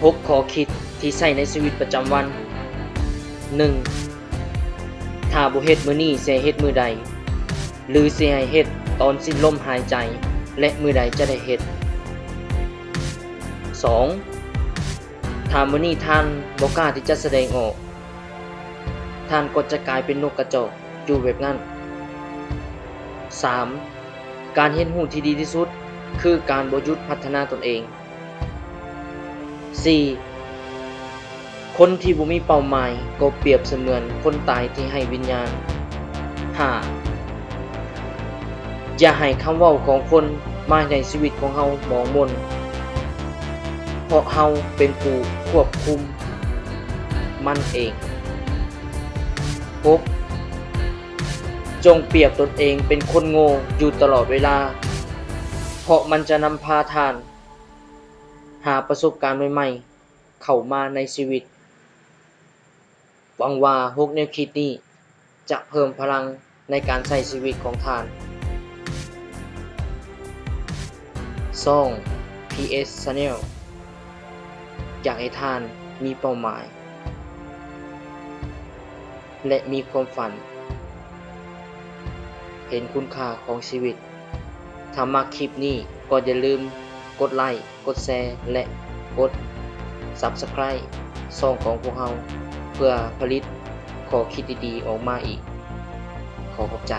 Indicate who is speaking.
Speaker 1: 6ข้อคิดที่ใช้ในชีวิตประจำวัน 1. ถ้าบ่เฮ็ดมื้อนี้สิให้เฮ็ดมื้อใด หรือสิให้เฮ็ดตอนสิ้นลมหายใจ และมื้อใดจะได้เฮ็ด 2. ถ้ามื้อนี้ท่านบ่กล้าที่จะแสดงออก ท่านก็จะกลายเป็นนกกระจอกอยู่แบบนั้น 3. การเรียนรู้ที่ดีที่สุดคือการบ่หยุดพัฒนาตนเอง 4. คนที่บ่มีเป้าหมายก็เปรียบเสมือนคนตายที่ให้วิญญาณ 5. อย่าให้คำเว้าของคนมาในชีวิตของเฮาหมองมน เพราะเฮาเป็นผู้ควบคุมมันเอง 6. จงเปรียบตนเองเป็นคนโง่อยู่ตลอดเวลา เพราะมันจะนำพาท่านหาประสบการณ์ใหม่ๆเข้ามาในชีวิต หวังว่า6แนวคิดนี้จะเพิ่มพลังในการใช้ชีวิตของท่าน 2. PS Channel อยากให้ท่านมีเป้าหมาย และมีความฝัน เห็นคุณค่าของชีวิต ถ้ามักคลิปนี้ก็อย่าลืมกดไลค์ กดแชร์ และกด Subscribe ช่องของพวกเราเพื่อผลิตข้อคิดดีๆออกมาอีก ขอขอบใจ